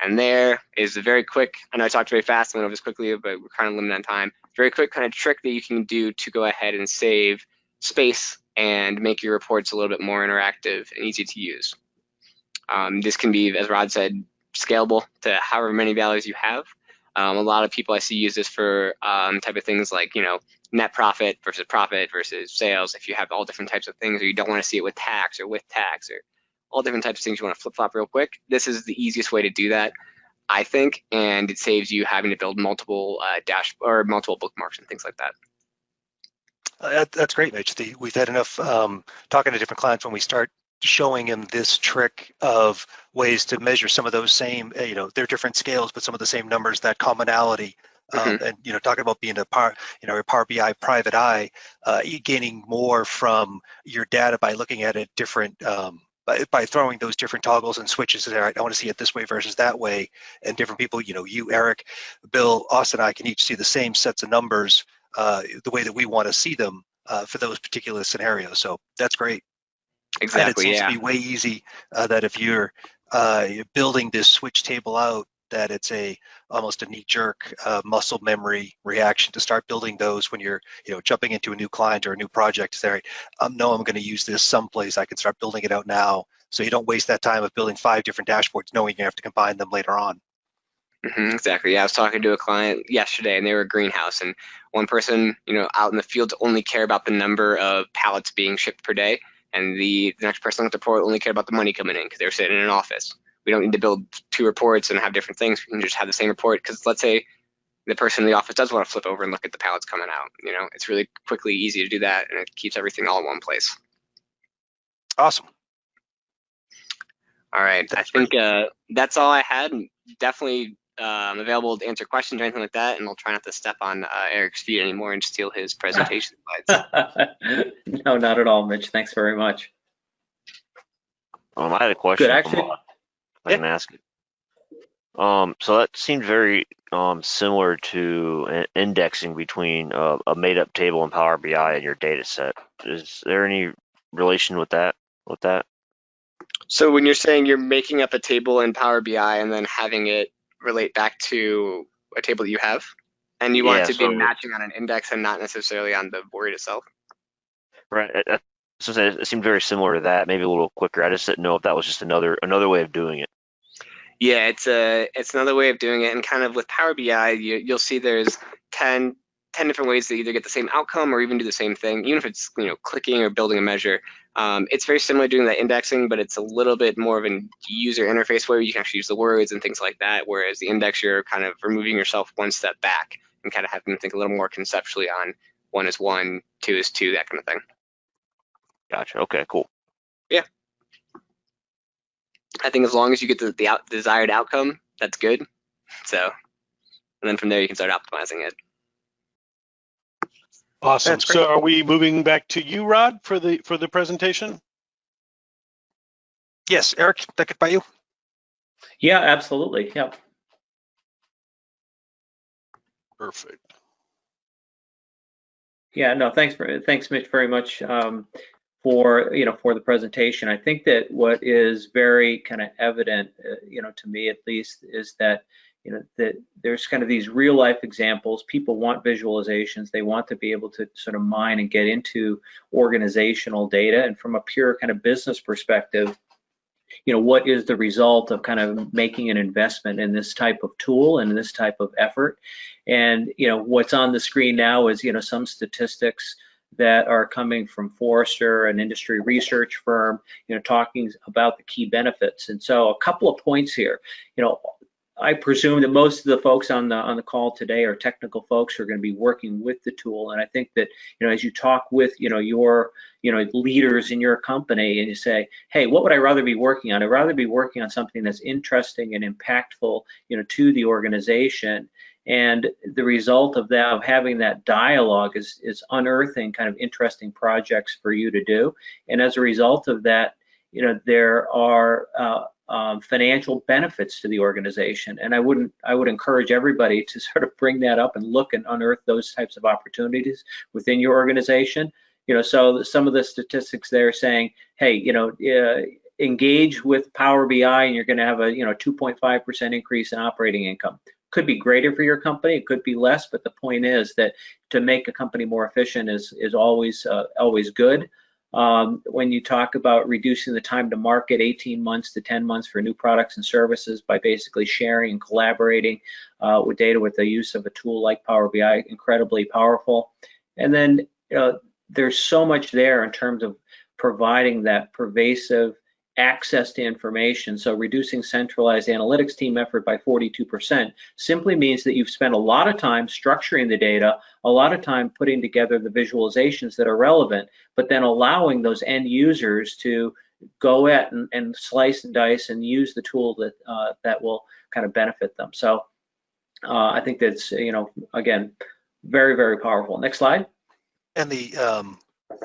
And there is a very quick, I know I talked very fast, I went over this quickly, but we're kind of limited on time. Very quick kind of trick that you can do to go ahead and save space and make your reports a little bit more interactive and easy to use. This can be, as Rod said, scalable to however many values you have. A lot of people I see use this for type of things like, net profit versus sales. If you have all different types of things, or you don't want to see it with tax or all different types of things you want to flip-flop real quick, this is the easiest way to do that, I think, and it saves you having to build multiple multiple bookmarks and things like that. That's great, Mitch. We've had enough talking to different clients when we start showing them this trick of ways to measure some of those same, they're different scales, but some of the same numbers, that commonality. And talking about being a Power BI private eye, gaining more from your data by looking at it different, by throwing those different toggles and switches there. I want to see it this way versus that way, and different people, you, Eric, Bill, Austin, and I can each see the same sets of numbers the way that we want to see them for those particular scenarios. So that's great. Exactly. And it seems to be way easy that if you're building this switch table out, that it's almost a knee-jerk muscle memory reaction to start building those when you're jumping into a new client or a new project. Say, no, I'm going to use this someplace. I can start building it out now, so you don't waste that time of building 5 different dashboards, knowing you have to combine them later on. Exactly. Yeah, I was talking to a client yesterday, and they were a greenhouse, and one person, out in the field only care about the number of pallets being shipped per day, and the next person at the report only care about the money coming in because they're sitting in an office. We don't need to build 2 reports and have different things. We can just have the same report, because let's say the person in the office does want to flip over and look at the pallets coming out. It's really quickly easy to do that, and it keeps everything all in one place. Awesome. All right. I think that's all I had. Definitely available to answer questions or anything like that, and I'll try not to step on Eric's feet anymore and steal his presentation slides. No, not at all, Mitch. Thanks very much. I had a question. Good, actually. I can ask it. So that seemed very similar to indexing between a made-up table in Power BI and your data set. Is there any relation with that? So when you're saying you're making up a table in Power BI and then having it relate back to a table that you have, and you want it to be matching on an index and not necessarily on the board itself? Right. So it seemed very similar to that, maybe a little quicker. I just didn't know if that was just another way of doing it. Yeah, it's another way of doing it, and kind of with Power BI, you'll see there's 10 10 different ways to either get the same outcome or even do the same thing, even if it's clicking or building a measure. It's very similar to doing that indexing, but it's a little bit more of a user interface where you can actually use the words and things like that, whereas the index, you're kind of removing yourself one step back and kind of having to think a little more conceptually on 1 is 1, 2 is 2, that kind of thing. Gotcha. Okay, cool. Yeah. I think as long as you get the desired outcome, that's good. So, and then from there you can start optimizing it. Awesome. So are we moving back to you, Rod, for the presentation? Yes, Eric, take it by you. Yeah, absolutely. Yeah. Perfect. Yeah, no, thanks Mitch very much for the presentation. I think that what is very kind of evident, to me at least, is that that there's kind of these real life examples. People want visualizations. They want to be able to sort of mine and get into organizational data. And from a pure kind of business perspective, what is the result of kind of making an investment in this type of tool and this type of effort? And what's on the screen now is some statistics that are coming from Forrester, an industry research firm, talking about the key benefits. And so a couple of points here. I presume that most of the folks on the call today are technical folks who are going to be working with the tool. And I think that as you talk with your leaders in your company and you say, hey, what would I rather be working on? I'd rather be working on something that's interesting and impactful to the organization. And the result of that, of having that dialogue, is unearthing kind of interesting projects for you to do. And as a result of that, there are financial benefits to the organization. And I would encourage everybody to sort of bring that up and look and unearth those types of opportunities within your organization. So some of the statistics there saying, hey, engage with Power BI and you're going to have a 2.5% increase in operating income. Could be greater for your company, it could be less, but the point is that to make a company more efficient is always good. When you talk about reducing the time to market 18 months to 10 months for new products and services by basically sharing and collaborating with data with the use of a tool like Power BI, incredibly powerful. And then there's so much there in terms of providing that pervasive access to information. So reducing centralized analytics team effort by 42% simply means that you've spent a lot of time structuring the data, a lot of time putting together the visualizations that are relevant, but then allowing those end users to go at and slice and dice and use the tool that will kind of benefit them. So I think that's, again, very, very powerful. Next slide. And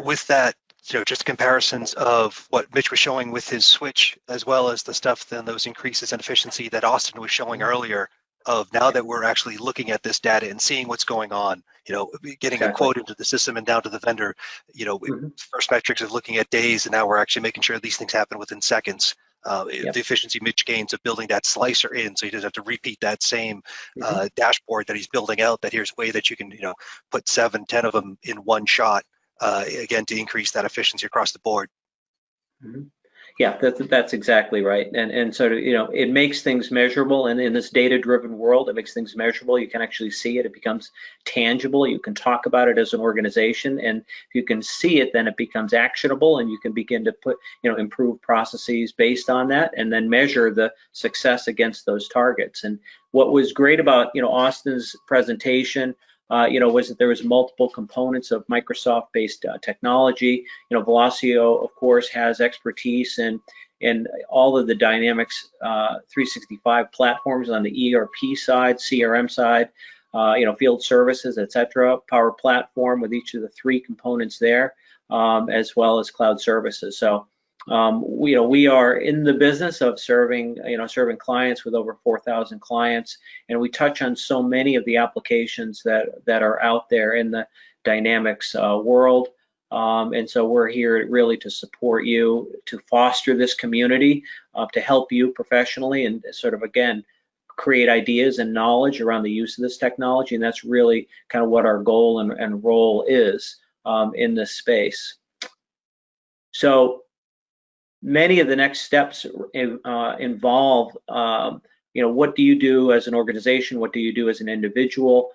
with that, just comparisons of what Mitch was showing with his switch, as well as the stuff, then those increases in efficiency that Austin was showing earlier, of now that we're actually looking at this data and seeing what's going on, getting a quote into the system and down to the vendor, first metrics of looking at days, and now we're actually making sure these things happen within seconds. The efficiency Mitch gains of building that slicer in, so he doesn't have to repeat that same dashboard that he's building out, that here's a way that you can put 7, 10 of them in one shot, again, to increase that efficiency across the board. Yeah, that's exactly right. And so, it makes things measurable. And in this data-driven world, it makes things measurable. You can actually see it. It becomes tangible. You can talk about it as an organization. And if you can see it, then it becomes actionable, and you can begin to put, improve processes based on that, and then measure the success against those targets. And what was great about, Austin's presentation, was that there was multiple components of Microsoft-based technology. Velosio, of course, has expertise in all of the Dynamics 365 platforms on the ERP side, CRM side, field services, etc. Power Platform with each of the 3 components there, as well as cloud services. So we are in the business of serving clients with over 4,000 clients, and we touch on so many of the applications that are out there in the Dynamics world. And so we're here really to support you, to foster this community, to help you professionally, and sort of, again, create ideas and knowledge around the use of this technology. And that's really kind of what our goal and role is in this space. So many of the next steps involve, what do you do as an organization? What do you do as an individual?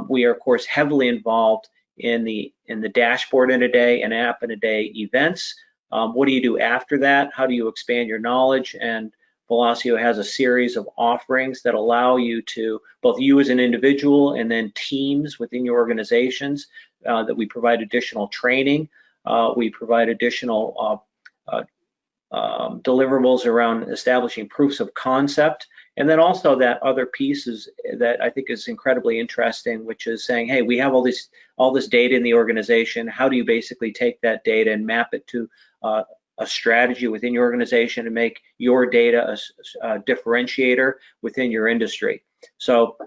We are, of course, heavily involved in the dashboard in a day and app in a day events. What do you do after that? How do you expand your knowledge? And Velosio has a series of offerings that allow you to, both you as an individual and then teams within your organizations, that we provide additional training. We provide additional deliverables around establishing proofs of concept. And then also that other piece is that I think is incredibly interesting, which is saying, hey, we have all this data in the organization. How do you basically take that data and map it to a strategy within your organization and make your data a differentiator within your industry? So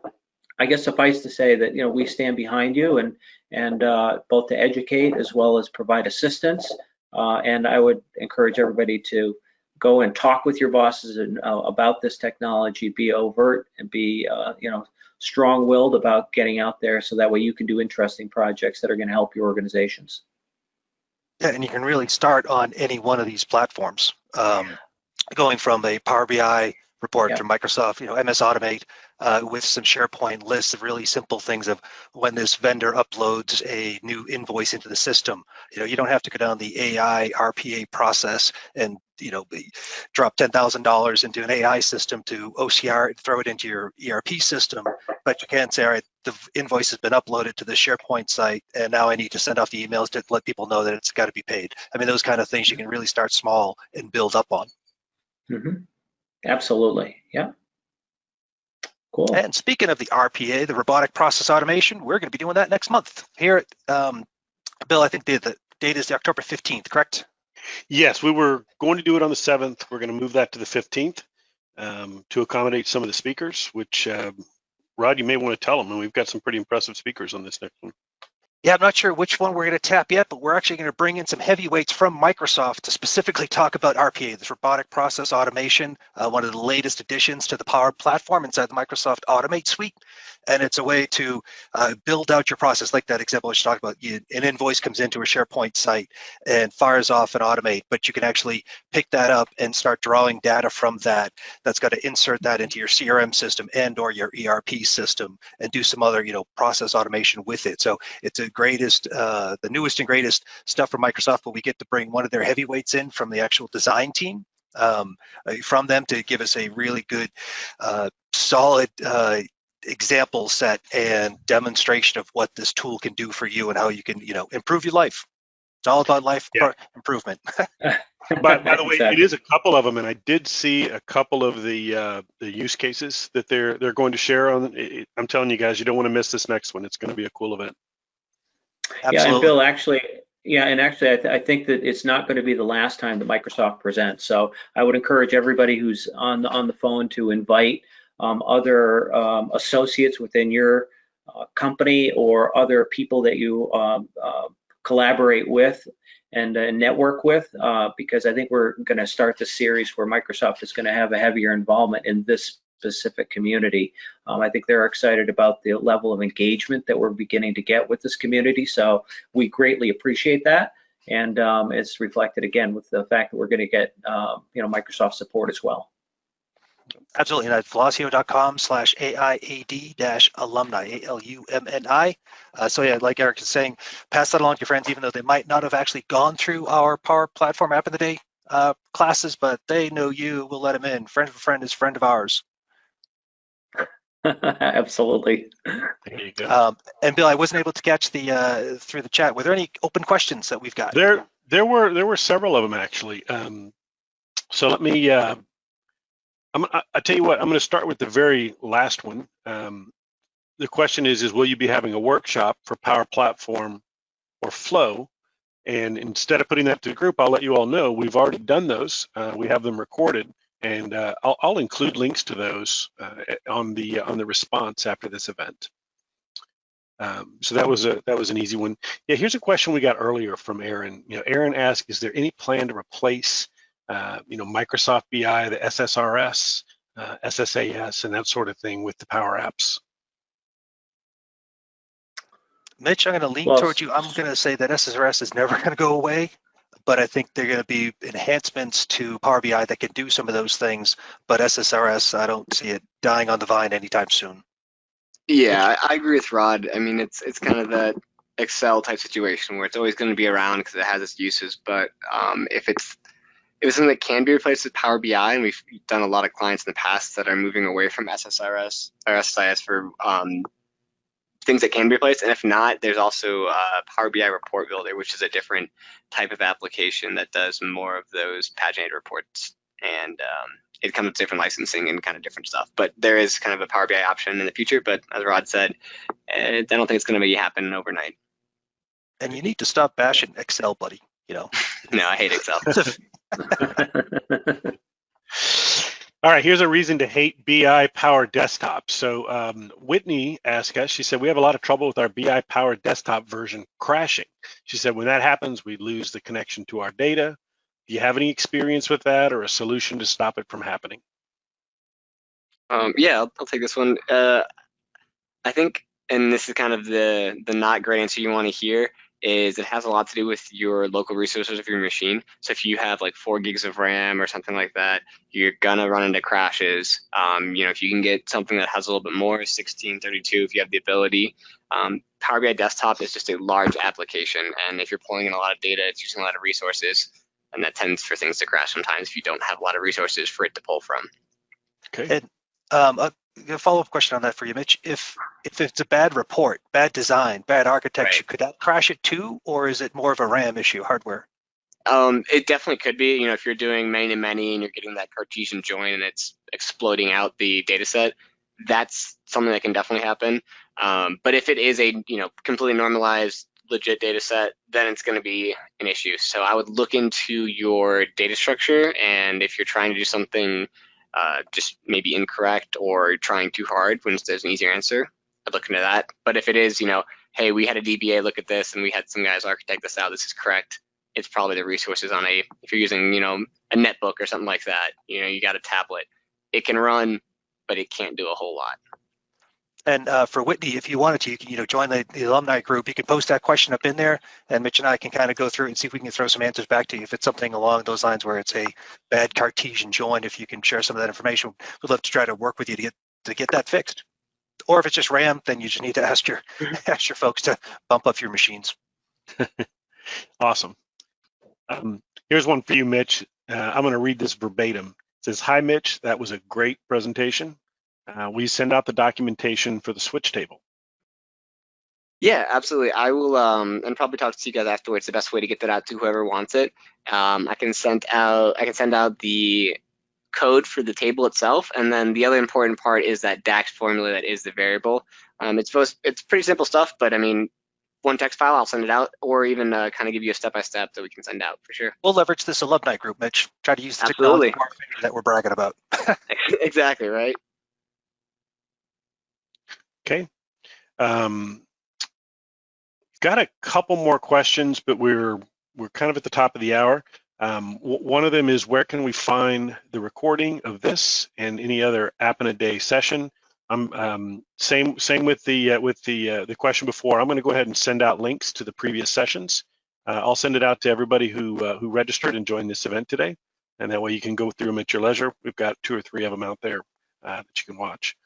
I guess suffice to say that, you know, we stand behind you and both to educate as well as provide assistance. And I would encourage everybody to go and talk with your bosses about this technology, be overt and be you know, strong-willed about getting out there, so that way you can do interesting projects that are going to help your organizations. Yeah, and you can really start on any one of these platforms, going from a Power BI report to Microsoft, you know, MS Automate, with some SharePoint lists of really simple things of when this vendor uploads a new invoice into the system. You know, you don't have to go down the AI RPA process and, you know, drop $10,000 into an AI system to OCR and throw it into your ERP system, but you can say, all right, the invoice has been uploaded to the SharePoint site, and now I need to send off the emails to let people know that it's got to be paid. I mean, those kind of things you can really start small and build up on. Mm-hmm. Absolutely, yeah. Cool. And speaking of the RPA, the robotic process automation, we're going to be doing that next month here at Bill. I think the date is the October 15th, correct? Yes, we were going to do it on the 7th. We're going to move that to the 15th to accommodate some of the speakers, which Rod, you may want to tell them, and we've got some pretty impressive speakers on this next one. Yeah, I'm not sure which one we're going to tap yet, but we're actually going to bring in some heavyweights from Microsoft to specifically talk about RPA, this robotic process automation, one of the latest additions to the Power Platform inside the Microsoft Automate suite. And it's a way to build out your process, like that example I was talking about. An invoice comes into a SharePoint site and fires off an Automate, but you can actually pick that up and start drawing data from that. That's got to insert that into your CRM system and or your ERP system and do some other, you know, process automation with it. So it's the newest and greatest stuff from Microsoft, but we get to bring one of their heavyweights in from the actual design team, from them to give us a really good, solid example set and demonstration of what this tool can do for you and how you can, you know, improve your life. It's all about life improvement. By the way, it is a couple of them, and I did see a couple of the use cases that they're going to share on. I'm telling you guys, you don't want to miss this next one. It's going to be a cool event. Absolutely. Yeah, and Bill, actually, I think that it's not going to be the last time that Microsoft presents. So I would encourage everybody who's on the phone to invite other associates within your company or other people that you collaborate with and network with, because I think we're going to start the series where Microsoft is going to have a heavier involvement in this specific community. I think they're excited about the level of engagement that we're beginning to get with this community. So we greatly appreciate that. And it's reflected again with the fact that we're going to get you know, Microsoft support as well. Absolutely. And at velosio.com/AIAD-alumni, ALUMNI. So yeah, like Eric is saying, pass that along to your friends, even though they might not have actually gone through our Power Platform App of the Day classes, but they know you. We'll let them in. Friend of a friend is friend of ours. Absolutely. There you go. And Bill, I wasn't able to catch the through the chat. Were there any open questions that we've got? There were several of them actually. So let me. I tell you what. I'm going to start with the very last one. The question is will you be having a workshop for Power Platform or Flow? And instead of putting that to the group, I'll let you all know we've already done those. We have them recorded. And I'll include links to those on the response after this event. So that was an easy one. Yeah, here's a question we got earlier from Aaron. You know, Aaron asked, is there any plan to replace you know, Microsoft BI, the SSRS, SSAS, and that sort of thing with the Power Apps? Mitch, I'm going to lean towards you. I'm going to say that SSRS is never going to go away, but I think they're going to be enhancements to Power BI that can do some of those things. But SSRS, I don't see it dying on the vine anytime soon. Yeah, I agree with Rod. I mean, it's kind of that Excel type situation where it's always going to be around because it has its uses. But if it's something that can be replaced with Power BI, and we've done a lot of clients in the past that are moving away from SSRS or SSIS for things that can be replaced. And if not, there's also Power BI Report Builder, which is a different type of application that does more of those paginated reports. And it comes with different licensing and kind of different stuff. But there is kind of a Power BI option in the future. But as Rod said, I don't think it's going to make it happen overnight. And you need to stop bashing Excel, buddy. You know. No, I hate Excel. All right, here's a reason to hate BI Power Desktop. So Whitney asked us, she said, we have a lot of trouble with our BI Power Desktop version crashing. She said, when that happens, we lose the connection to our data. Do you have any experience with that or a solution to stop it from happening? Yeah, I'll take this one. I think, and this is kind of the not great answer you want to hear, is it has a lot to do with your local resources of your machine. So if you have like 4 gigs of RAM or something like that, you're gonna run into crashes. If you can get something that has a little bit more, 1632, if you have the ability. Power BI Desktop is just a large application, and if you're pulling in a lot of data, it's using a lot of resources, and that tends for things to crash sometimes if you don't have a lot of resources for it to pull from. Okay. And a follow-up question on that for you, Mitch. If it's a bad report, bad design, bad architecture, could that crash it too, or is it more of a RAM issue, hardware? It definitely could be. If you're doing many-to-many and you're getting that Cartesian join and it's exploding out the data set, that's something that can definitely happen. But if it is a completely normalized, legit data set, then it's going to be an issue. So I would look into your data structure, and if you're trying to do something just maybe incorrect or trying too hard when there's an easier answer, I'd look into that. But if it is, hey, we had a DBA look at this and we had some guys architect this out, this is correct, it's probably the resources on if you're using, a netbook or something like that, you got a tablet. It can run, but it can't do a whole lot. And for Whitney, if you wanted to, you can join the alumni group. You can post that question up in there, and Mitch and I can kind of go through and see if we can throw some answers back to you. If it's something along those lines where it's a bad Cartesian join, if you can share some of that information, we'd love to try to work with you to get that fixed. Or if it's just RAM, then you just need to ask your folks to bump up your machines. Awesome. Here's one for you, Mitch. I'm going to read this verbatim. It says, "Hi, Mitch. That was a great presentation. We send out the documentation for the switch table." Yeah, absolutely. I will, and probably talk to you guys afterwards. The best way to get that out to whoever wants it. I can send out the code for the table itself, and then the other important part is that DAX formula that is the variable. It's pretty simple stuff, but I mean, one text file, I'll send it out, or even kind of give you a step-by-step that we can send out for sure. We'll leverage this alumni group, Mitch. Try to use the technology that we're bragging about. Exactly, right? Okay. Got a couple more questions, but we're kind of at the top of the hour. One of them is, where can we find the recording of this and any other App in a Day session? Same with the question before. I'm going to go ahead and send out links to the previous sessions. I'll send it out to everybody who registered and joined this event today, and that way you can go through them at your leisure. We've got 2 or 3 of them out there that you can watch.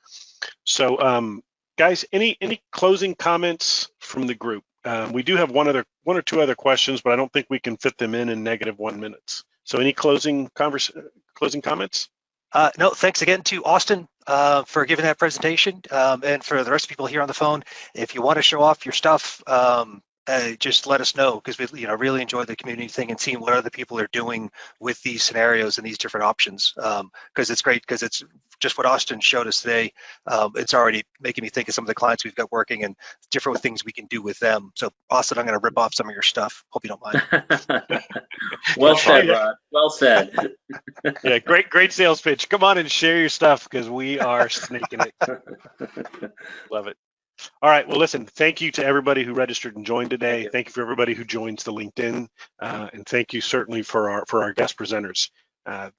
So, guys, any closing comments from the group? We do have one or two other questions, but I don't think we can fit them in -1 minutes. So, any closing comments? No, thanks again to Austin for giving that presentation, and for the rest of the people here on the phone. If you want to show off your stuff, just let us know, because we really enjoy the community thing and seeing what other people are doing with these scenarios and these different options, because it's great, because it's just what Austin showed us today. It's already making me think of some of the clients we've got working and different things we can do with them. So Austin, I'm going to rip off some of your stuff. Hope you don't mind. Well said, Rod. Well said. Yeah, great sales pitch. Come on and share your stuff, because we are snaking it. Love it. All right, well, listen, thank you to everybody who registered and joined today. Thank you for everybody who joins the LinkedIn, and thank you certainly for our guest presenters.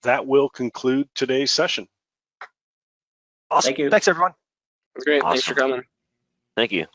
That will conclude today's session. Awesome. Thank you. Thanks, everyone. Great. Awesome. Thanks for coming. Thank you.